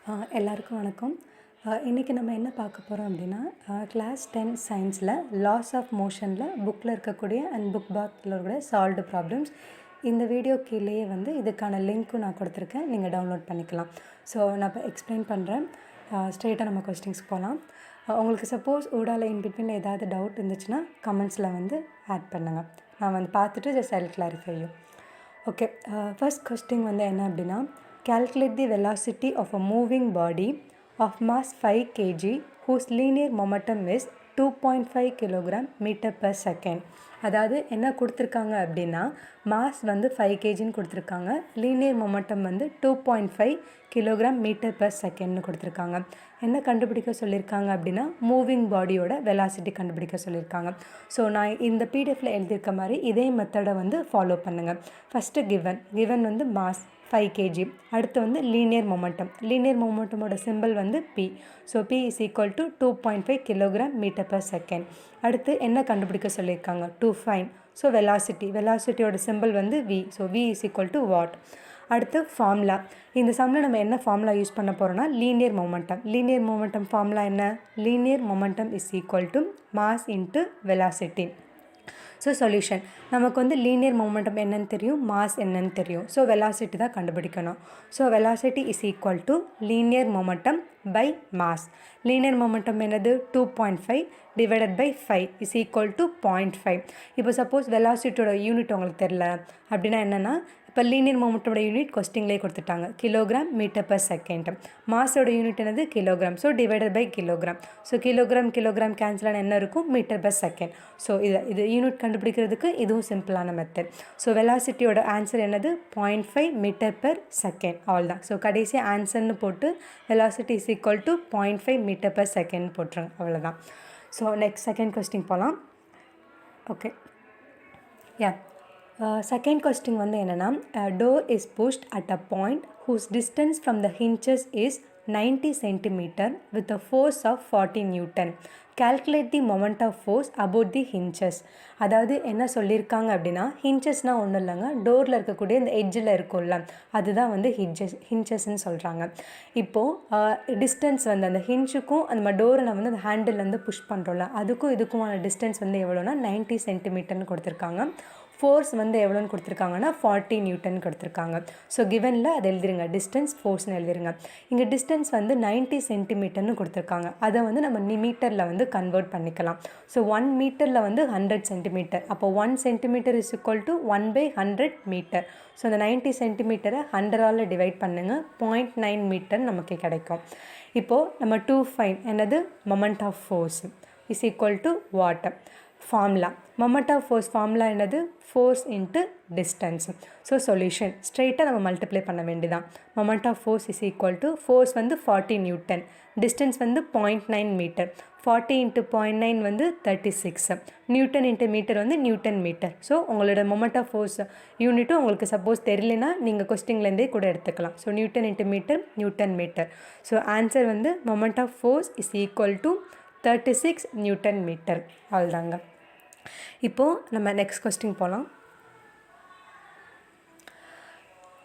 எல்லாருக்கும் வணக்கம். இன்றைக்கி நம்ம என்ன பார்க்க போகிறோம் அப்படின்னா, கிளாஸ் 10 சயின்ஸில் லாஸ் ஆஃப் மோஷனில் புக்கில் இருக்கக்கூடிய அண்ட் புக் பாக்ஸில் இருக்கக்கூடிய சால்வ்டு ப்ராப்ளம்ஸ். இந்த வீடியோ கீழேயே வந்து இதுக்கான லிங்க்கும் நான் கொடுத்துருக்கேன், நீங்கள் டவுன்லோட் பண்ணிக்கலாம். ஸோ நான் இப்போ எக்ஸ்பிளைன் பண்ணுறேன். ஸ்ட்ரெயிட்டாக நம்ம கொஸ்டின்ஸ் போகலாம். உங்களுக்கு சப்போஸ் ஊடால இன்பிட்வீன் ஏதாவது டவுட் இருந்துச்சுன்னா கமெண்ட்ஸில் வந்து ஆட் பண்ணுங்கள். நான் வந்து பார்த்துட்டு just I will clarify you. Okay, first question வந்து என்ன அப்படின்னா, calculate the velocity of a moving body of mass 5 kg whose linear momentum is 2.5 kg meter per second. அதாவது என்ன கொடுத்துருக்காங்க அப்படின்னா, மாஸ் வந்து 5 kgன்னு கொடுத்துருக்காங்க, லீனியர் மொமெண்டம் வந்து 2.5 kg மீட்டர் per செகண்ட்னு கொடுத்துருக்காங்க. என்ன கண்டுபிடிக்க சொல்லியிருக்காங்க அப்படின்னா, மூவிங் பாடியோட வெலாசிட்டி கண்டுபிடிக்க சொல்லியிருக்காங்க. ஸோ நான் இந்த பிடிஎஃப்பில் எழுதியிருக்க மாதிரி இதே மெத்தடை வந்து ஃபாலோ பண்ணுங்கள். ஃபஸ்ட்டு கிவன் வந்து மாஸ் 5 kg, அடுத்து வந்து லீனியர் மொமெண்டமோட சிம்பிள் வந்து P. So P is equal to 2.5 kg metre per second. அடுத்து என்ன கண்டுபிடிக்க சொல்லியிருக்காங்க, to find. ஸோ வெலாசிட்டியோட சிம்பிள் வந்து V. So V is equal to watt. அடுத்து ஃபார்முலா. இந்த சம்மில் நம்ம என்ன ஃபார்முலா யூஸ் பண்ண போகிறோம்னா, லீனியர் மொமெண்டம் ஃபார்முலா என்ன, linear momentum is equal to mass into velocity. So solution, நமக்கு வந்து லீனியர் மொமெண்டம் என்னன்னு தெரியும், மாஸ் என்னன்னு தெரியும். ஸோ வெலாசிட்டி தான் கண்டுபிடிக்கணும். So velocity is equal to linear momentum by mass. Linear momentum என்னது, 2.5 divided by 5 is equal to 0.5. இப்போ சப்போஸ் வெலாசிட்டியோட யூனிட் உங்களுக்கு தெரில அப்படின்னா என்னென்னா, இப்போ லீனியர் மொமெண்டோட யூனிட் கொஸ்டின்லேயே கொடுத்துட்டாங்க, கிலோகிராம் மீட்டர் per செகண்ட். மாஸோட யூனிட் என்னது, kilogram. So divided by kilogram. So kilogram cancel ஆன என்ன இருக்கும், மீட்டர் per செகண்ட். ஸோ இது யூனிட் கண்டுபிடிக்கிறதுக்கு இதுவும் சிம்பிளான மெத்தட். ஸோ வெலாசிட்டியோட ஆன்சர் என்னது, 0.5 மீட்டர் per செகண்ட். ஆல் தான். ஸோ கடைசி ஆன்சர்னு போட்டு velocity is equal to 0.5 metre per second போட்டுருங்க, அவ்வளோதான். ஸோ நெக்ஸ்ட் செகண்ட் கொஸ்டின் போகலாம். ஓகே, செகண்ட் கொஸ்டின் வந்து என்னென்னா, door is pushed at a point whose distance from the hinges is 90 cm with a force of 40 Newton. Calculate the moment of force about the hinges. அதாவது என்ன சொல்லியிருக்காங்க அப்படின்னா, ஹிஞ்சஸ்னால் ஒன்றும் இல்லைங்க, டோரில் இருக்கக்கூடிய இந்த எட்ஜில் இருக்கும்ல, அதுதான் வந்து ஹிஞ்சஸ்ன்னு சொல்கிறாங்க. இப்போது டிஸ்டன்ஸ் வந்து அந்த ஹிஞ்சுக்கும் அந்த டோரை நம்ம வந்து அந்த ஹேண்டில் வந்து புஷ் பண்ணுறோம்ல, அதுக்கும் இதுக்குமான டிஸ்டன்ஸ் வந்து எவ்வளோனா 90 சென்டிமீட்டர்னு கொடுத்துருக்காங்க. ஃபோர்ஸ் வந்து எவ்வளோன்னு கொடுத்துருக்காங்கன்னா 40 நியூட்டன் கொடுத்துருக்காங்க. ஸோ கிவனில் அது எழுதிருங்க, டிஸ்டன்ஸ் ஃபோர்ஸ்னு எழுதிருங்க. இங்கே டிஸ்டன்ஸ் வந்து 90 சென்டிமீட்டர்னு கொடுத்துருக்காங்க, அதை வந்து நம்ம மீட்டரில் வந்து கன்வெர்ட் பண்ணிக்கலாம். ஸோ 1 மீட்டரில் வந்து 100 சென்டிமீட்டர். அப்போ 1 centimetre is equal to 1/100 metre. So அந்த 90 சென்டிமீட்டரை 100ஆல் டிவைட் பண்ணுங்கள், 0.9 மீட்டர் நமக்கு கிடைக்கும். இப்போது நம்ம to find என்னது, moment of force is equal to what. Formula, moment of force formula என்னது, force into distance. So solution ஸ்ட்ரெயிட்டாக நம்ம மல்டிப்ளை பண்ண வேண்டியதான். Moment of force is equal to, force வந்து 40 நியூட்டன், டிஸ்டன்ஸ் வந்து 0.9 மீட்டர், 40 இன்ட்டு 0.9 வந்து 36, newton into meter வந்து newton meter. So உங்களோட மொமெண்ட் ஆஃப் ஃபோர்ஸ் யூனிட்டும் உங்களுக்கு சப்போஸ் தெரியலனா நீங்கள் கொஸ்டின்லேருந்தே கூட எடுத்துக்கலாம். So newton into meter, newton meter. So answer வந்து moment of force is equal to 36 newton meter. அவ்வளோதாங்க. இப்போது நம்ம நெக்ஸ்ட் கொஸ்டின் போகலாம்.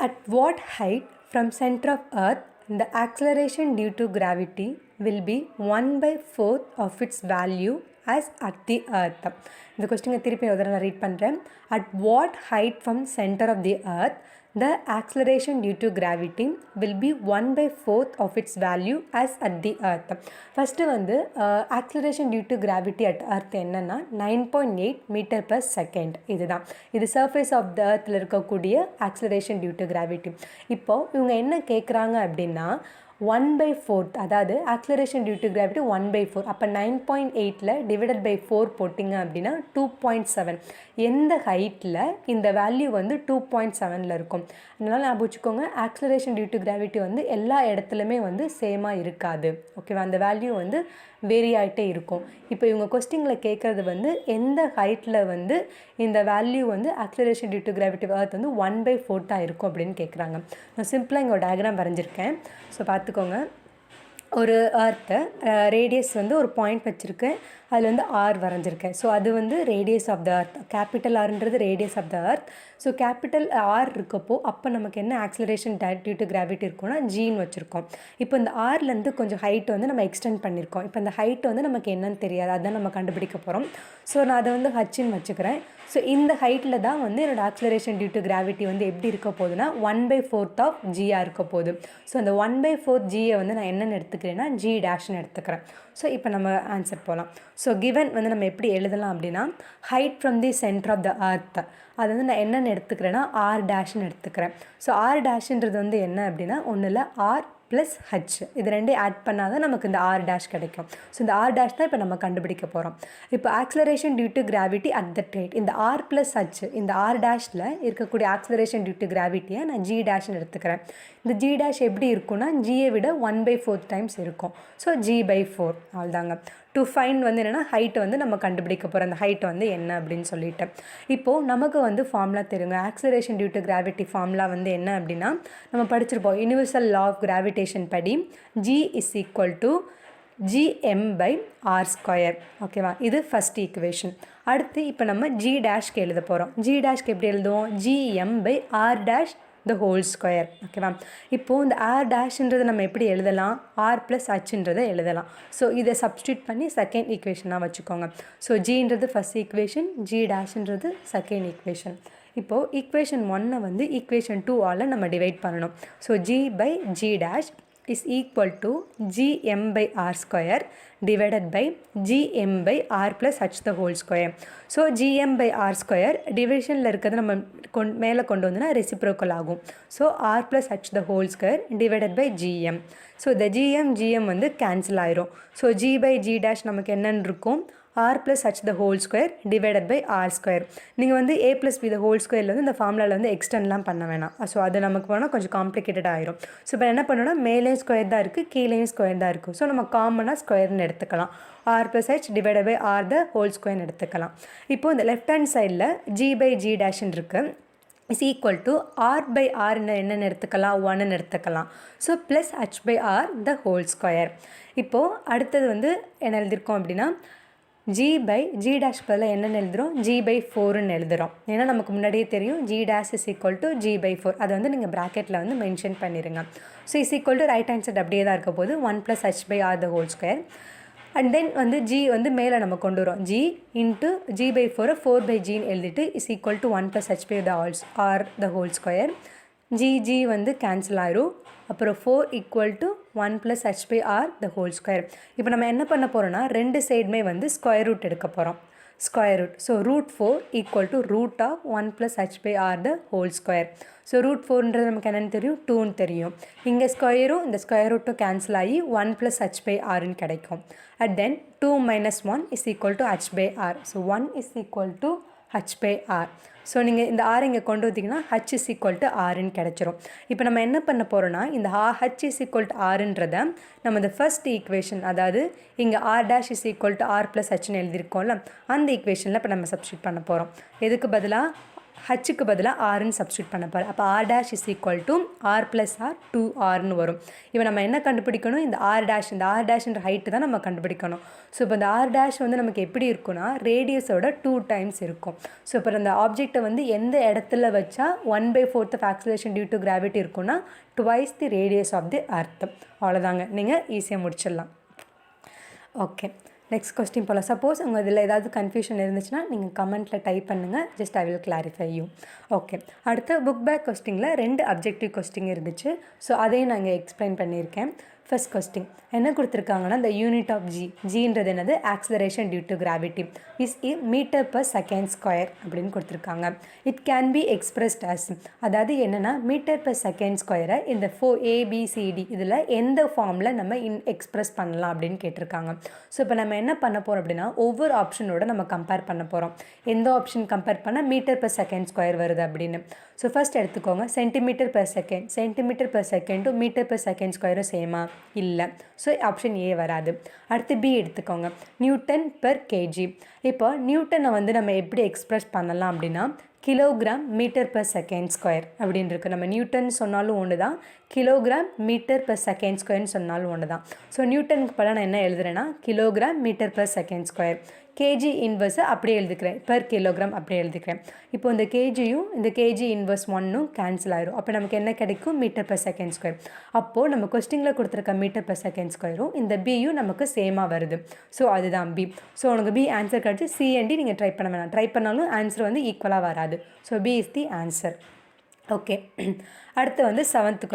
At what height from center of earth the acceleration due to gravity will be 1/4 of its value as at the earth. இந்த கொஸ்டினை திருப்பி ஒரு தடவை நான் ரீட் பண்ணுறேன். At what height from center of the earth the acceleration due to gravity will be 1/4 of its value as at the earth. First வந்து acceleration due to gravity at earth என்னன்னா 9.8 metre per second. இதுதான், இது surface of the earthல இருக்கக்கூடிய acceleration due to gravity. இப்போது இவங்க என்ன கேட்குறாங்க அப்படின்னா, 1/4, அதாவது ஆக்ஸலரேஷன் டியூ டு கிராவிட்டி 1/4. அப்போ 9.8ல் டிவைடட் பை 4 போட்டிங்க அப்படின்னா 2.7. எந்த ஹைட்டில் இந்த வேல்யூ வந்து 2.7ல் இருக்கும். அதனால் ஞாபகம் வச்சுக்கோங்க, ஆக்ஸலரேஷன் டியூ டு கிராவிட்டி வந்து எல்லா இடத்துலையுமே வந்து சேமாக இருக்காது. ஓகேவா, அந்த வேல்யூ வந்து வேரி ஆகிட்டே இருக்கும். இப்போ இவங்க கொஸ்டினில் கேட்குறது வந்து எந்த ஹைட்டில் வந்து இந்த வேல்யூ வந்து acceleration due to gravity earth வந்து 1/4 இருக்கும் அப்படின்னு கேட்குறாங்க. நான் சிம்பிளாக இங்கே ஒரு டயக்ராம் வரைஞ்சிருக்கேன். ஸோ பார்த்துக்கோங்க, ஒரு எர்த்து ரேடியஸ் வந்து ஒரு பாயிண்ட் வச்சுருக்கு, அதில் வந்து ஆர் வரைஞ்சிருக்கேன். ஸோ அது வந்து radius of the earth. Capital ஆர்ன்றது radius of the earth. So capital R இருக்கப்போ அப்போ நமக்கு என்ன ஆக்சிலரேஷன் டியூ டு கிராவிட்டி இருக்கும்னா ஜின்னு வச்சுருக்கோம். இப்போ இந்த ஆர்லேருந்து கொஞ்சம் ஹைட் வந்து நம்ம எக்ஸ்டெண்ட் பண்ணியிருக்கோம். இப்போ இந்த ஹைட் வந்து நமக்கு என்னன்னு தெரியாது, அதுதான் நம்ம கண்டுபிடிக்க போகிறோம். ஸோ நான் அதை வந்து ஹச்சின்னு வச்சுக்கிறேன். ஸோ இந்த ஹைட்டில் தான் வந்து என்னோடய ஆக்சிலரேஷன் டியூ டு கிராவிட்டி வந்து எப்படி இருக்க போகுதுன்னா 1/4 ஆஃப் ஜியாக இருக்க போகுது. ஸோ அந்த 1/4 ஜியை வந்து நான் என்னென்னு எடுத்துக்கிறேன்னா ஜி டேஷ்னு எடுத்துக்கிறேன். ஸோ இப்போ நம்ம ஆன்சர் போகலாம். ஸோ கிவன் வந்து நம்ம எப்படி எழுதலாம் அப்படின்னா height from the centre of the earth, அது வந்து நான் என்னென்னு எடுத்துக்கிறேன்னா ஆர் டேஷ்னு எடுத்துக்கிறேன். ஸோ ஆர் டேஷ்ன்றது வந்து என்ன அப்படின்னா ஒன்றும் இல்லை, ஆர் ப்ளஸ் ஹச், இது ரெண்டையும் ஆட் பண்ணால் தான் நமக்கு இந்த ஆர் டேஷ் கிடைக்கும். ஸோ இந்த ஆர் டேஷ் தான் இப்போ நம்ம கண்டுபிடிக்க போகிறோம். இப்போ acceleration due to gravity at that rate, இந்த ஆர் ப்ளஸ் ஹச், இந்த ஆர் டேஷில் இருக்கக்கூடிய ஆக்சிலரேஷன் டியூ டு கிராவிட்டியை நான் ஜி டேஷ்னு எடுத்துக்கிறேன். இந்த ஜி டேஷ் எப்படி இருக்குன்னா ஜியை விட 1/4 டைம்ஸ் இருக்கும். ஸோ G/4 அவ்வளோதாங்க. டு ஃபைண்ட் வந்து என்னென்னா ஹைட்டை வந்து நம்ம கண்டுபிடிக்க போகிறோம், அந்த ஹைட் வந்து என்ன அப்படின்னு சொல்லிட்டு. இப்போது நமக்கு வந்து ஃபார்முலா தெரியுங்க. Acceleration due to gravity formula வந்து என்ன அப்படின்னா நம்ம படிச்சிருப்போம். யுனிவர்சல் லா ஆஃப் கிராவிடேஷன் படி G is equal to Gm/r². ஓகேவா, இது ஃபஸ்ட் ஈக்குவேஷன். அடுத்து இப்போ நம்ம G டேஷ்க்கு எழுத போகிறோம். G டேஷ்க்கு எப்படி எழுதுவோம்? Gm/r' the whole square. ஓகேவா, இப்போது இந்த ஆர் டேஷ்ன்றது நம்ம எப்படி எழுதலாம்? ஆர் ப்ளஸ் ஹச்ன்றதை எழுதலாம். ஸோ இதை சப்ஸ்டியூட் பண்ணி செகண்ட் ஈக்குவேஷனாக வச்சுக்கோங்க. ஸோ ஜின்றது ஃபஸ்ட் ஈக்குவேஷன், ஜி டேஷ்ன்றது செகண்ட் ஈக்குவேஷன். இப்போது ஈக்குவேஷன் 1 வந்து ஈக்குவேஷன் 2ஆல் நம்ம டிவைட் பண்ணணும். So G/G dash is equal to Gm/r² divided by Gm/r plus h the whole square. So Gm/r² டிவிஷனில் இருக்கிறது நம்ம மேலே கொண்டு வந்தோன்னா ரெசிப்ரோக்கல் ஆகும். So r plus h the whole square divided by Gm. So இந்த Gm வந்து கேன்சல் ஆயிரும். ஸோ G/G dash நமக்கு என்னென்னு இருக்கும்? r plus h the whole square divided by r². நீங்கள் வந்து a plus b the whole square வந்து இந்த ஃபார்முலாவில் வந்து எக்ஸ்டெண்ட்லாம் பண்ண வேணாம். ஸோ அது நமக்கு போனால் கொஞ்சம் காம்ப்ளிகேட்டடாக ஆயிரும். ஸோ இப்போ என்ன பண்ணணும்னா மேலேயும் ஸ்கொயர் தான் இருக்குது, கீழேயும் ஸ்கொயர் தான் இருக்குது. ஸோ நம்ம காமனாக ஸ்கொயர்னு எடுத்துக்கலாம். r plus h divided by r the whole square எடுத்துக்கலாம். இப்போது இந்த லெஃப்ட் ஹேண்ட் சைடில் G/G டேஷ்ன்னு இருக்குது இஸ் ஈக்குவல் டு r/r என்னென்னு எடுத்துக்கலாம்? 1ன்னு எடுத்துக்கலாம். So plus h/r the whole square. இப்போது அடுத்தது வந்து என்ன எழுதியிருக்கோம் அப்படின்னா G/G டேஷ் பதில் என்னென்னு எழுதுகிறோம்? G/4ன்னு எழுதுகிறோம். ஏன்னா நமக்கு முன்னாடியே தெரியும் G dash is equal to G/4. அதை வந்து நீங்கள் ப்ராக்கெட்டில் வந்து மென்ஷன் பண்ணிடுங்க. So is equal to right hand side அப்படியே தான் இருக்க போது 1 + h/r the whole square. And then வந்து G வந்து மேலே நம்ம கொண்டு வரோம். G இன்ட்டு G/4 4/Gன்னு எழுதிட்டு is equal to 1 + h/r the whole square. G வந்து கேன்சல் ஆயிரும். அப்புறம் 4 equal to 1 + h/r the whole square. இப்போ நம்ம என்ன பண்ண போகிறோம்னா ரெண்டு சைடுமே வந்து ஸ்கொயர் ரூட் எடுக்க போகிறோம். Square root. So √4 equal to √1 + h/r the whole square. So √4ன்றது நமக்கு என்னென்னு தெரியும்? 2ன்னு தெரியும். இங்கே ஸ்கொயரும் இந்த ஸ்கொயர் ரூட்டும் கேன்சல் ஆகி 1 + h/rன்னு கிடைக்கும். And then 2 - 1 is equal to h/r. So 1 is equal to h/r. So நீங்கள் இந்த r இங்கே கொண்டு வந்தீங்கன்னா h இஸ் ஈக்குவல் டு rன்னு கிடச்சிரும். இப்போ நம்ம என்ன பண்ண போகிறோன்னா இந்த h இஸ் ஈக்குவல் டு rன்றதை நம்ம இந்த ஃபர்ஸ்ட் ஈக்குவேஷன், அதாவது இங்கே r dash is equal to r + hன்னு எழுதியிருக்கோம்ல, அந்த ஈக்குவேஷனில் இப்போ நம்ம சப்ஸ்டியூட் பண்ண போகிறோம். எதுக்கு பதிலாக? ஹச்சுக்கு பதிலாக ஆர்ன்னு சப்ஸ்டியூட் பண்ண போகிறேன். அப்போ r dash is equal to r + r 2rன்னு வரும். இப்போ நம்ம என்ன கண்டுபிடிக்கணும்? இந்த r டேஷ், இந்த r டேஷ்ன்ற ஹைட்டு தான் நம்ம கண்டுபிடிக்கணும். ஸோ இப்போ இந்த r டேஷ் வந்து நமக்கு எப்படி இருக்குன்னா ரேடியஸோட 2 டைம்ஸ் இருக்கும். ஸோ இப்போ அந்த ஆப்ஜெக்டை வந்து எந்த இடத்துல வச்சா 1/4 of acceleration due to gravity இருக்குன்னா twice the radius of the earth. அவ்வளோதாங்க, நீங்கள் ஈஸியாக முடிச்சிடலாம். ஓகே, நெக்ஸ்ட் கொஸ்டின் போகலாம். சப்போஸ் உங்கள் இதில் ஏதாவது கன்ஃபியூஷன் இருந்துச்சுன்னா நீங்கள் கமெண்ட்டில் டைப் பண்ணுங்கள். Just I will clarify you. Okay, அடுத்து புக் பேக் கொஸ்டினில் 2 அப்ஜெக்டிவ் கொஸ்டின் இருந்துச்சு. ஸோ அதையும் நான் இங்கே எக்ஸ்பிளைன் பண்ணியிருக்கேன். ஃபர்ஸ்ட் கொஸ்டின் என்ன கொடுத்துருக்காங்கன்னா the unit of ஜின்றது என்னது? Acceleration due to gravity is m/s² அப்படின்னு கொடுத்துருக்காங்க. It can be expressed as, அதாவது என்னென்னா m/s² இந்த 4ABCD இதில் எந்த ஃபார்மில் நம்ம எக்ஸ்பிரஸ் பண்ணலாம் அப்படின்னு கேட்டிருக்காங்க. ஸோ இப்போ நம்ம என்ன பண்ண போகிறோம் அப்படின்னா ஒவ்வொரு ஆப்ஷனோட நம்ம கம்பேர் பண்ண போகிறோம். எந்த ஆப்ஷன் கம்பேர் பண்ணால் m/s² வருது அப்படின்னு. ஸோ ஃபர்ஸ்ட் எடுத்துக்கோங்க cm/s. cm/s டு m/s² சேமா? இல்லை. ஸோ ஆப்ஷன் ஏ வராது. அடுத்து பி எடுத்துக்கோங்க Newton/kg. இப்போ நியூட்டனை வந்து நம்ம எப்படி எக்ஸ்பிரஸ் பண்ணலாம் அப்படின்னா kilogram metre per second square அப்படின்னு இருக்குது. நம்ம நியூட்டன் சொன்னாலும் ஒன்று தான், கிலோகிராம் மீட்டர் per செகண்ட் ஸ்கொயர்னு சொன்னாலும் ஒன்று தான். ஸோ நியூட்டனுக்கு பல நான் என்ன எழுதுறேன்னா kilogram metre per second square, KG இன்வர்ஸை அப்படியே எழுதிக்கிறேன், பெர் கிலோகிராம் அப்படியே எழுதிக்கிறேன். இப்போ இந்த கேஜியும் இந்த கேஜி இன்வர்ஸ் ஒன்னும் கேன்சல் ஆயிரும். அப்போ நமக்கு என்ன கிடைக்கும், மீட்டர் per செகண்ட் ஸ்கொயர். அப்போது நம்ம கொஸ்டினில் கொடுத்துருக்க மீட்டர் per செகண்ட் ஸ்கொயரும் இந்த பியும் நமக்கு சேமாக வருது. ஸோ அதுதான் பி. ஸோ உனக்கு பி ஆன்சர் கிடச்சி. சி அண்ட் டி நீங்கள் ட்ரை பண்ண வேணாம், ட்ரை பண்ணாலும் ஆன்சர் வந்து ஈக்குவலாக வராது. So B is the answer. Okay, அடுத்து வந்து செவன்த்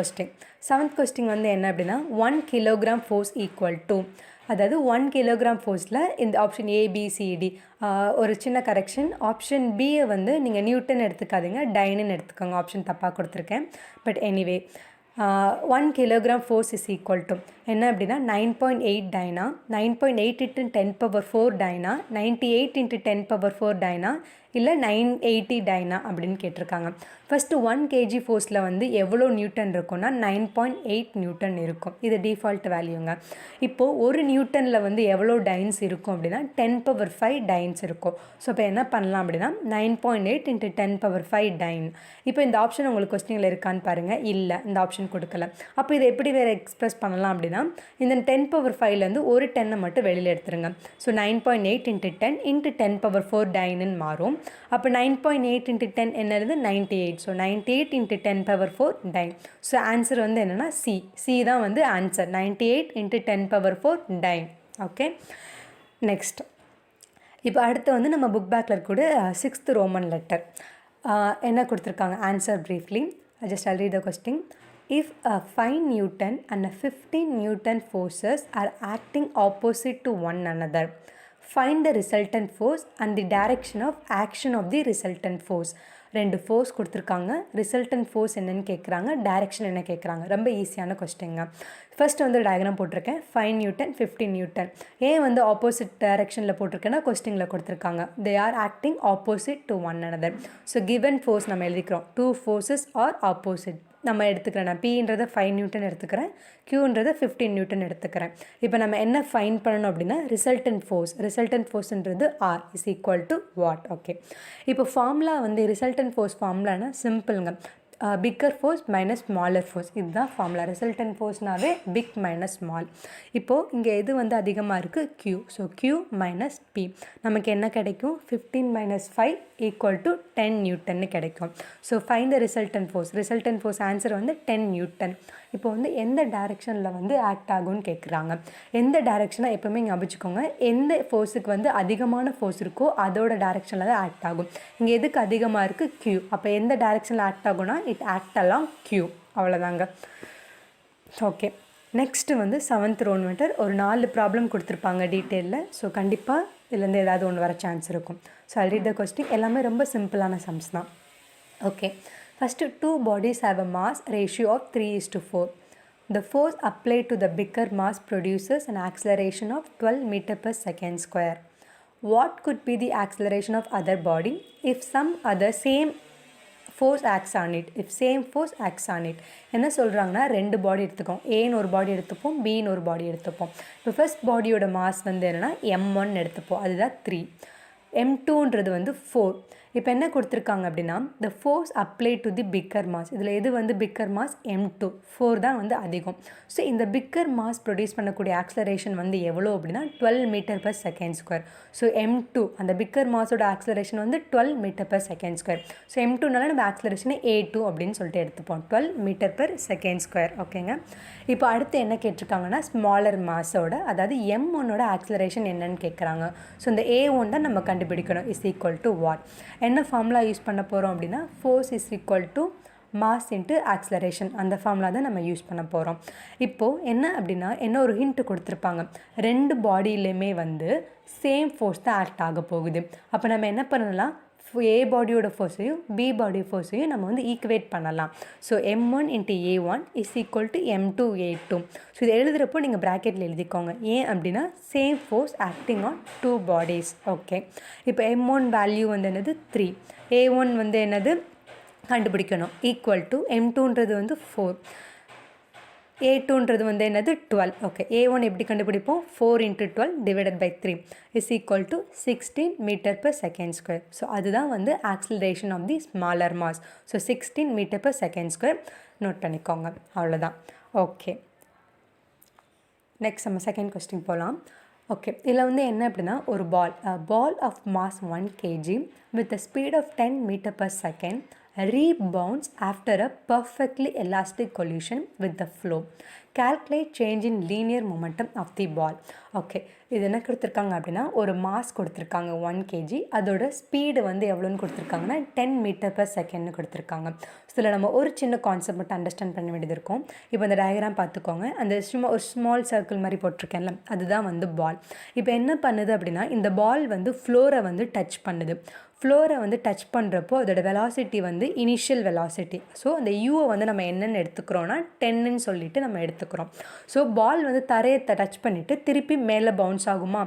கொஸ்டின் வந்து என்ன அப்படின்னா 1 கிலோகிராம் ஃபோர்ஸ் ஈக்குவல் டு, அதாவது 1 கிலோகிராம் ஃபோர்ஸில் இந்த ஆப்ஷன் ஏபிசிடி ஒரு சின்ன கரெக்ஷன். ஆப்ஷன் பியை வந்து நீங்கள் நியூட்டன் எடுத்துக்காதீங்க, டைனுன்னு எடுத்துக்கோங்க. ஆப்ஷன் தப்பாக கொடுத்துருக்கேன். But anyway 1 kilogram force is equal to என்ன அப்படின்னா 9.8 டைனா, 9.8 × 10⁴ டைனா, 98 × 10⁴ டைனா, இல்லை 980 டைனா அப்படின்னு கேட்டிருக்காங்க. ஃபஸ்ட்டு 1 கேஜி ஃபோர்ஸில் வந்து எவ்வளோ நியூட்டன் இருக்கும்னா 9.8 நியூட்டன் இருக்கும். இது டிஃபால்ட் வேல்யூங்க. இப்போது ஒரு நியூட்டனில் வந்து எவ்வளோ டைன்ஸ் இருக்கும் அப்படின்னா 10⁵ டைன்ஸ் இருக்கும். ஸோ இப்போ என்ன பண்ணலாம் அப்படின்னா 9.8 × 10⁵ டைன். இப்போ இந்த ஆப்ஷன் உங்களுக்கு கொஸ்டினில் இருக்கான்னு பாருங்கள். இல்லை, இந்த ஆப்ஷன் கொடுக்கல. அப்போ இதை எப்படி வேறு எக்ஸ்ப்ரெஸ் பண்ணலாம் அப்படின்னா இந்த 10⁵ ஒரு 10 மட்டும் வெளியில் எடுத்துருங்க. ஸோ 9.8 × 10 × 10⁴ டைனுன்னு மாறும். அப்போ 9.8 × 10 என்னது 98. So 98 × 10⁴ time. ஸோ ஆன்சர் வந்து என்னென்னா சி தான் வந்து ஆன்சர், 98 × 10⁴ டைன். Okay, next. இப்போ அடுத்து வந்து நம்ம புக் பேக்கில் இருக்கக்கூடிய 6th ரோமன் லெட்டர் என்ன கொடுத்துருக்காங்க. Answer briefly, just I'll read the question. If a 5 Newton and a 15 Newton forces are acting opposite to one another, find the resultant force and the direction of action of the resultant force. 2 force கொடுத்துருக்காங்க, resultant force என்னென்னு கேட்குறாங்க, direction என்ன கேட்குறாங்க. ரொம்ப ஈஸியான கொஸ்டிங்க. First வந்து diagram போட்டிருக்கேன், 5 Newton 15 Newton. ஏன் வந்து ஆப்போசிட் டைரெக்ஷனில் போட்டிருக்கேன்னா கொஸ்டினில் கொடுத்துருக்காங்க. They are acting opposite to one another. So given force நம்ம எழுதிக்கிறோம், 2 forces ஆர் ஆப்போசிட் நம்ம எடுத்துக்கிறேன். நான் Pன்றதை 5 நியூட்டன் எடுத்துக்கிறேன், Qன்றதை 15 நியூட்டன் எடுத்துக்கிறேன். இப்போ நம்ம என்ன ஃபைண்ட் பண்ணணும் அப்படின்னா ரிசல்டன்ட் ஃபோர்ஸ்ன்றது R is equal to what. Okay, இப்போ ஃபார்முலா வந்து ரிசல்டன்ட் ஃபோர்ஸ் ஃபார்முலானா சிம்பிளுங்க, bigger force minus smaller force. இதுதான் ஃபார்முலா. ரிசல்டன்ட் ஃபோர்ஸ்னாவே பிக் மைனஸ் ஸ்மால். இப்போது இங்கே எது வந்து அதிகமாக இருக்குது, Q. So Q minus P நமக்கு என்ன கிடைக்கும், 15 - 5 = 10 நியூட்டன்னு கிடைக்கும். So find the resultant force answer வந்து 10 நியூட்டன். இப்போ வந்து எந்த டைரெக்ஷனில் வந்து ஆக்ட் ஆகும்னு கேட்குறாங்க. எந்த டைரெக்ஷனாக எப்போவுமே ஞாபகிச்சுக்கோங்க, எந்த ஃபோர்ஸுக்கு வந்து அதிகமான ஃபோர்ஸ் இருக்கோ அதோட டைரெக்ஷனில் தான் ஆக்ட் ஆகும். இங்கே எதுக்கு அதிகமாக இருக்குது, Q. அப்போ எந்த டைரெக்ஷனில் ஆக்ட் ஆகும்னா இட் ஆக்ட் அலாங் Q. அவ்வளோதாங்க. ஓகே, நெக்ஸ்ட்டு வந்து 7th ரோமன் லெட்டர். ஒரு 4 ப்ராப்ளம் கொடுத்துருப்பாங்க டீட்டெயிலில். ஸோ கண்டிப்பாக இதுலேருந்து ஏதாவது ஒன்று வர சான்ஸ் இருக்கும். So I'll read the question. எல்லாமே ரொம்ப சிம்பிளான சம்ஸ் தான். Okay, first 2 bodies have a mass ratio of 3:4. The force applied to the bigger mass produces an acceleration of 12 meters per second square. What could be the acceleration of other body if some other same force acts on it? என்ன சொல்கிறாங்கன்னா 2 பாடி எடுத்துக்கோம், ஏன்னு ஒரு பாடி எடுத்துப்போம், பின்னு ஒரு பாடி எடுத்துப்போம். இப்போ first பாடியோட mass வந்து என்னென்னா m1 எடுத்துப்போம், அதுதான் 3. m2ன்றது வந்து 4. இப்போ என்ன கொடுத்துருக்காங்க அப்படின்னா the force applied to the bigger mass. இதில் எது வந்து bigger mass, m2. 4 தான் வந்து அதிகம். ஸோ இந்த bigger mass ப்ரொடியூஸ் பண்ணக்கூடிய ஆக்ஸலரேஷன் வந்து எவ்வளோ அப்படின்னா 12 meters per second square. So m2 அந்த bigger massோட ஆக்ஸலரேஷன் வந்து 12 meters per second square. So m2னால நம்ம ஆக்ஸலரேஷனை a2 அப்படின்னு சொல்லிட்டு எடுத்துப்போம், 12 meters per second square. ஓகேங்க, இப்போ அடுத்து என்ன கேட்டிருக்காங்கன்னா ஸ்மாலர் மாஸோட, அதாவது m1ஓட ஆக்ஸலரேஷன் என்னன்னு கேட்குறாங்க. ஸோ இந்த a1 தான் நம்ம கண்டுபிடிக்கணும். Is equal to what. என்ன ஃபார்முலா யூஸ் பண்ண போகிறோம் அப்படின்னா force is equal to mass into acceleration. அந்த ஃபார்முலா தான் நம்ம யூஸ் பண்ண போகிறோம். இப்போது என்ன அப்படின்னா என்ன ஒரு ஹிண்ட் கொடுத்துருப்பாங்க, 2 பாடியிலையுமே வந்து சேம் ஃபோர்ஸ் தான் ஆக்ட் ஆக போகுது. அப்போ நம்ம என்ன பண்ணலாம், ஏ பாடியோட ஃபோர்ஸையும் பி பாடி ஃபோர்ஸையும் நம்ம வந்து ஈக்குவேட் பண்ணலாம். So m1 × a1 is equal to m2 a2. So இது எழுதுகிறப்போ நீங்கள் ப்ராக்கெட்டில் எழுதிக்கோங்க. ஏன் அப்படின்னா same force acting on 2 bodies. Okay, இப்போ m1 வேல்யூ வந்து என்னது 3, a1 வந்து என்னது கண்டுபிடிக்கணும், ஈக்குவல் டு m2ன்றது வந்து 4. A2ன்றது வந்து என்னது 12. ஓகே, A1 எப்படி கண்டுபிடிப்போம்? 4 × 12 divided by 3 is equal to 16 metre per second square. So அதுதான் வந்து acceleration of the smaller mass. So 16 metre per second square நோட் பண்ணிக்கோங்க. அவ்வளோதான். ஓகே, நெக்ஸ்ட் நம்ம செகண்ட் கொஸ்டின் போகலாம். ஓகே, இதில் வந்து என்ன அப்படின்னா ஒரு ball of mass 1 kg with a speed of 10 meter per second rebounds after a perfectly elastic collision with the flow. Calculate change in linear momentum of the ball. Okay, இது என்ன கொடுத்துருக்காங்க அப்படின்னா ஒரு மாஸ் கொடுத்துருக்காங்க 1 kg, அதோட speed வந்து எவ்வளோன்னு கொடுத்துருக்காங்கன்னா 10 மீட்டர் per செகண்ட்னு கொடுத்துருக்காங்க. ஸோ இதில் நம்ம ஒரு சின்ன கான்செப்ட் மட்டும் அண்டர்ஸ்டாண்ட் பண்ண வேண்டியது இருக்கும். இப்போ இந்த டயக்ராம் பார்த்துக்கோங்க. அந்த சும்மா ஒரு ஸ்மால் சர்க்கிள் மாதிரி போட்டிருக்கேன்ல, அதுதான் வந்து பால். இப்போ என்ன பண்ணுது அப்படின்னா இந்த பால் வந்து ஃப்ளோரை வந்து டச் பண்ணுது. ஃப்ளோரை வந்து டச் பண்ணுறப்போ அதோட வெலாசிட்டி வந்து இனிஷியல் வெலாசிட்டி. ஸோ அந்த யூவை வந்து நம்ம என்னென்னு எடுத்துக்கிறோன்னா 10ன்னு சொல்லிட்டு நம்ம எடுத்துக்கிறோம். ஸோ பால் வந்து தரையை டச் பண்ணிவிட்டு திருப்பி மேலே பவுன்ஸ் ஆகுமா?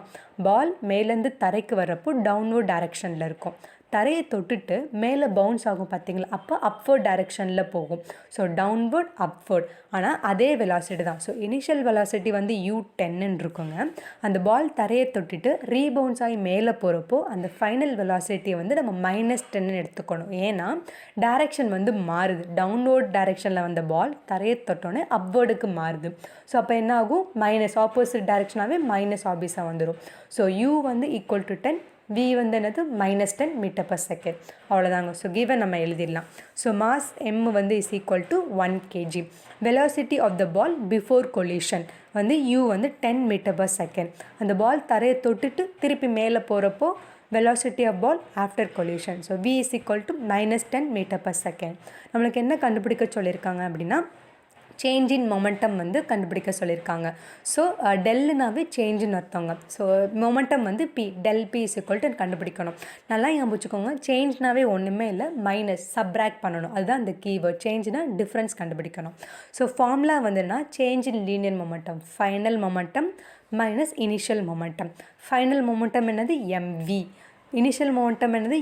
பால் மேலேருந்து தரைக்கு வர்றப்போ டவுன்வர்ட் டைரெக்ஷனில் இருக்கும். தரையை தொட்டுட்டு மேலே பவுன்ஸ் ஆகும் பார்த்தீங்களா, அப்போ அப்வர்ட் டைரெக்ஷனில் போகும். ஸோ டவுன்வர்ட் அப்வர்ட், ஆனால் அதே வெலாசிட்டி தான். ஸோ இனிஷியல் வெலாசிட்டி வந்து U10ன்னு இருக்குங்க. அந்த பால் தரையை தொட்டுட்டு ரீபவுன்ஸ் ஆகி மேலே போகிறப்போ அந்த ஃபைனல் வெலாசிட்டியை வந்து நம்ம -10ன்னு எடுத்துக்கணும். ஏன்னா டைரெக்ஷன் வந்து மாறுது. டவுன்வர்ட் டைரெக்ஷனில் வந்த பால் தரையை தொட்டோன்னே அப்வர்டுக்கு மாறுது. ஸோ அப்போ என்ன ஆகும்? ஆப்போசிட் டைரெக்ஷனாகவே மைனஸ் ஆபிஸாக வந்துடும். ஸோ U வந்து ஈக்குவல் டு 10, V வந்து என்னது -10 மீட்டர் per செகண்ட். அவ்வளோதாங்க. ஸோ கிவன் நம்ம எழுதிடலாம். ஸோ மாஸ் M வந்து is equal to 1 kg. Velocity of the ball before collision வந்து U வந்து 10 மீட்டர் per செகண்ட். அந்த பால் தரையை தொட்டுட்டு திருப்பி மேலே போகிறப்போ velocity of ball after collision. So V is equal to -10 meter per second. நம்மளுக்கு என்ன கண்டுபிடிக்க சொல்லியிருக்காங்க அப்படின்னா சேஞ்ச் இன் மொமெண்டம் வந்து கண்டுபிடிக்க சொல்லியிருக்காங்க. ஸோ டெல்லுனாவே சேஞ்சுன்னு அர்த்தங்க. ஸோ மொமெண்டம் வந்து P, del P is equal to கண்டுபிடிக்கணும். நல்லா ஞாபகம் வச்சுக்கோங்க, சேஞ்ச்னாவே ஒன்றுமே இல்லை, மைனஸ் சப்ராக்ட் பண்ணணும். அதுதான் அந்த கீவேர்ட். சேஞ்சுனா டிஃப்ரென்ஸ் கண்டுபிடிக்கணும். ஸோ ஃபார்முலா வந்துன்னா change in linear momentum, final momentum minus initial momentum. Final momentum என்னது? mv. இனிஷியல் மொமெண்டம் என்னது?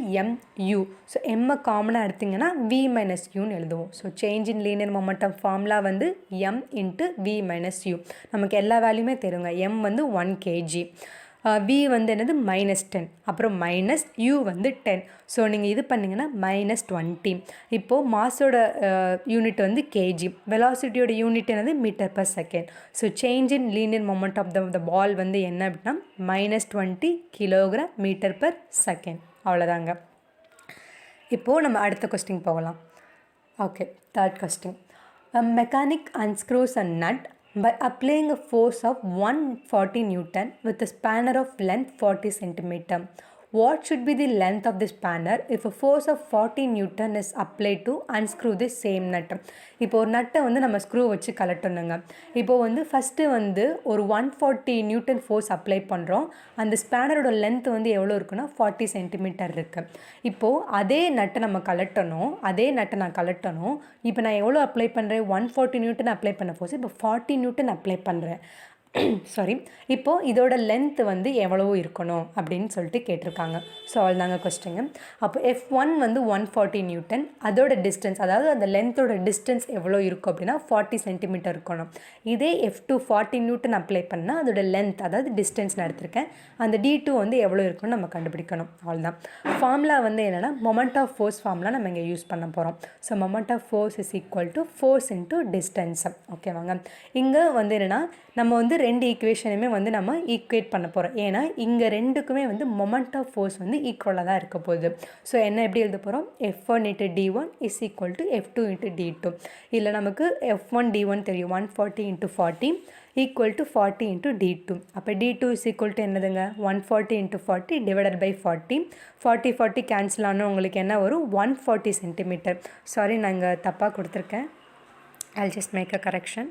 mu. ஸோ எம்மை காமனாக எடுத்திங்கன்னா v மைனஸ் யூன்னு எழுதுவோம். So change in linear momentum formula வந்து m × v மைனஸ் யூ. நமக்கு எல்லா வேல்யூமே தெரியுங்க. m வந்து 1 kg, v வந்து என்னது? -10, அப்புறம் மைனஸ் u வந்து 10. ஸோ நீங்கள் இது பண்ணிங்கன்னா -20. இப்போது மாஸோட யூனிட் வந்து kg, வெலாசிட்டியோட யூனிட் என்னது? Meter per second. So change in linear moment of the ball வந்து என்ன அப்படின்னா -20 கிலோகிராம் மீட்டர் per செகண்ட். அவ்வளோதாங்க. இப்போது நம்ம அடுத்த கொஸ்டின் போகலாம். Okay, third question. Mechanic unscrews a nut by applying a force of 140 Newton with a spanner of length 40 centimeter. What should be the length of the spanner if a force of 40 Newton is applied to unscrew the same nut? இப்போ ஒரு நட்டை வந்து நம்ம screw வச்சு கலட்டணுங்க. இப்போது வந்து first வந்து ஒரு 140 நியூட்டன் ஃபோர்ஸ் அப்ளை பண்ணுறோம். அந்த ஸ்பேனரோட லென்த் வந்து எவ்வளோ இருக்குன்னா 40 சென்டிமீட்டர் இருக்குது. இப்போது அதே நட்டை நம்ம கலட்டணும். நான் கலட்டணும். இப்போ நான் எவ்வளோ அப்ளை பண்ணுறேன்? 140 நியூட்டன் அப்ளை பண்ண ஃபோர்ஸ் இப்போ 40 நியூட்டன் அப்ளை பண்ணுறேன். சாரி, இப்போது இதோட லென்த் வந்து எவ்வளோ இருக்கணும் அப்படின்னு சொல்லிட்டு கேட்டிருக்காங்க. ஸோ அவ்வளோதாங்க கொஸ்டின். அப்போ F1 வந்து 140 நியூட்டன், அதோட டிஸ்டன்ஸ், அதாவது அந்த லென்த்தோட டிஸ்டன்ஸ் எவ்வளோ இருக்கும் அப்படின்னா 40 சென்டிமீட்டர் இருக்கணும். இதே F2 40 நியூட்டன் அப்ளை பண்ணால் அதோட லென்த், அதாவது டிஸ்டன்ஸ் நான் எடுத்திருக்கேன், அந்த D2 வந்து எவ்வளோ இருக்குன்னு நம்ம கண்டுபிடிக்கணும். அவ்வளோதான். ஃபார்முலா வந்து என்னென்னா மொமெண்ட் ஆஃப் ஃபோர்ஸ் ஃபார்முலா நம்ம இங்கே யூஸ் பண்ண போகிறோம். So moment of force is equal to force into distance. ஓகேவாங்க. இங்கே வந்து என்னென்னா நம்ம வந்து ரெண்டு ஈக்குவேஷனுமே வந்து நம்ம ஈக்குவேட் பண்ண போகிறோம். ஏன்னா இங்கே ரெண்டுக்குமே வந்து மொமெண்ட் ஆஃப் ஃபோர்ஸ் வந்து ஈக்குவலாக தான் இருக்க போகுது. ஸோ என்ன எப்படி எழுத போகிறோம்? F1 × D1 is equal to F2 × D2. இதில் நமக்கு F1 D1 தெரியும். 140 × 40 ஈக்குவல் டு 40 × D2. அப்போ D2 இஸ் ஈக்குவல் டு என்னதுங்க? 140 × 40 டிவைடட் பை 40. 40 கேன்சல் ஆனால் உங்களுக்கு என்ன வரும்? 140 சென்டிமீட்டர். சாரி, நான் இங்கே தப்பாக கொடுத்துருக்கேன். I'll just make a correction.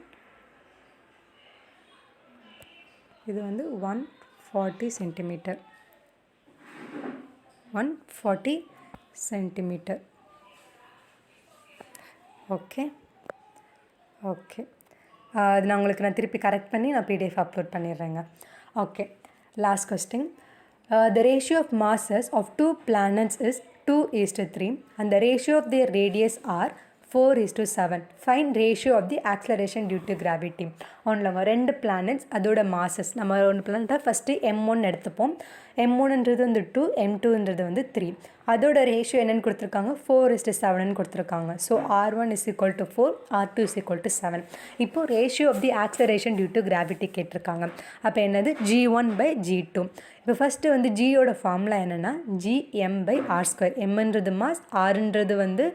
இது வந்து 140 சென்டிமீட்டர். 140 சென்டிமீட்டர். ஓகே. அது நான் திருப்பி கரெக்ட் பண்ணி நான் PDF அப்லோட் பண்ணிடுறேங்க. Okay, last question. The ratio of masses of two planets is 2:3 and the ratio of their radius are 4:7. Find ratio of the acceleration due to gravity. ஒன்றுங்க 2 planets அதோட masses. நம்ம ஒரு பிளானட்டை first M1 எடுத்துப்போம். M1ன்றது வந்து 2, M2ன்றது வந்து 3. அதோட ratio என்னென்னு கொடுத்துருக்காங்க, 4:7 கொடுத்துருக்காங்க. So R1 is equal to 4, R2 is equal to 7. இப்போது ratio of the acceleration due to gravity கேட்டிருக்காங்க. அப்போ என்னது G1/G2. இப்போ ஃபஸ்ட்டு வந்து ஜியோட ஃபார்முலா என்னென்னா Gm/r². எம்ன்றது மாஸ், ஆர்ன்றது வந்து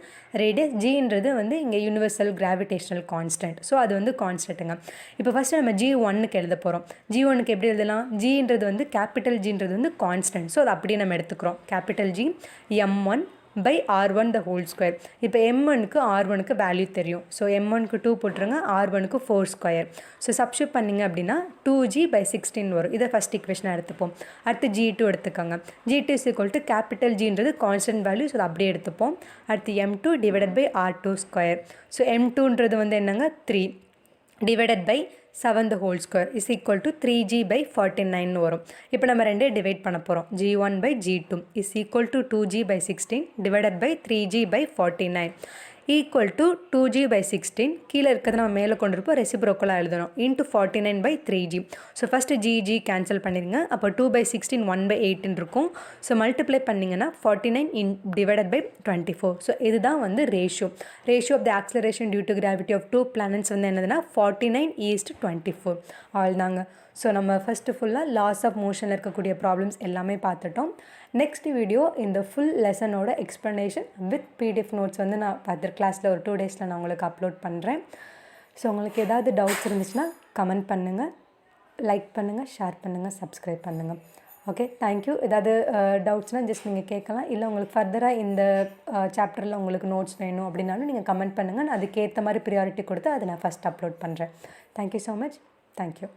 ரேடியஸ், ஜின்றது வந்து இங்கே யூனிவர்சல் கிராவிடேஷனல் கான்ஸ்டன்ட். ஸோ அது வந்து கான்ஸ்டன்ட்டுங்க. இப்போ ஃபஸ்ட்டு நம்ம G1க்கு எழுத போகிறோம். G1க்கு எப்படி எழுதலாம், ஜின்றது வந்து கேபிட்டல் ஜின்றது வந்து கான்ஸ்டன்ட். ஸோ அது அப்படியே நம்ம எடுத்துக்கிறோம். Capital G m1/r1². இப்போ m1க்கு r1க்கு வேல்யூ தெரியும். ஸோ m1க்கு 2 போட்டுருங்க, r1க்கு 4². ஸோ சப்ஸ்டியூட் பண்ணிங்க அப்படின்னா 2g/16 வரும். இதை ஃபஸ்ட் ஈக்குவேஷனாக எடுத்துப்போம். அடுத்து G2 எடுத்துக்கோங்க. G2 is equal to capital ஜின்றது கான்ஸ்டன்ட் வேல்யூ. ஸோ அதை அப்படியே எடுத்துப்போம். அடுத்து m2/r2². ஸோ m2ன்றது வந்து என்னங்க 3 divided by 7² is equal to 3g/49 வரும். இப்போ நம்ம ரெண்டே டிவைட் பண்ண போகிறோம். G1/G2 is equal to 2g/16 divided by 3g/49 equal to 2g/16. கீழே இருக்கிறது நம்ம மேலே கொண்டு இருப்போம், ரெசிப்ரோக்கலாக எழுதணும். into 49/3g. So first G cancel பண்ணிடுங்க. அப்போ 2/16 1/8 இருக்கும். ஸோ மல்டிப்ளை பண்ணிங்கன்னா 49 divided by 24. ஸோ இதுதான் வந்து ratio of the acceleration due to gravity of 2 planets வந்து என்னதுன்னா 49:24. தாங்க. ஸோ நம்ம ஃபஸ்ட்டு ஃபுல்லாக லாஸ் ஆஃப் மோஷனில் இருக்கக்கூடிய ப்ராப்ளம்ஸ் எல்லாமே பார்த்துட்டோம். நெக்ஸ்ட் வீடியோ இந்த ஃபுல் லெசனோட எக்ஸ்ப்ளனேஷன் வித் பிடிஎஃப் நோட்ஸ் வந்து நான் கிளாஸில் ஒரு 2 டேஸில் நான் உங்களுக்கு அப்லோட் பண்ணுறேன். ஸோ உங்களுக்கு ஏதாவது டவுட்ஸ் இருந்துச்சுன்னா கமெண்ட் பண்ணுங்கள், லைக் பண்ணுங்கள், ஷேர் பண்ணுங்கள், சப்ஸ்கிரைப் பண்ணுங்கள். Okay, thank you. ஏதாவது டவுட்ஸ்னால் ஜஸ்ட் நீங்கள் கேட்கலாம். இல்லை உங்களுக்கு ஃபர்தராக இந்த சாப்டரில் உங்களுக்கு நோட்ஸ் வேணும் அப்படின்னாலும் நீங்கள் கமெண்ட் பண்ணுங்கள். நான் அதுக்கேற்ற மாதிரி ப்ரியாரிட்டி கொடுத்து அதை நான் ஃபஸ்ட் அப்லோட் பண்ணுறேன். Thank you so much. தேங்க்யூ.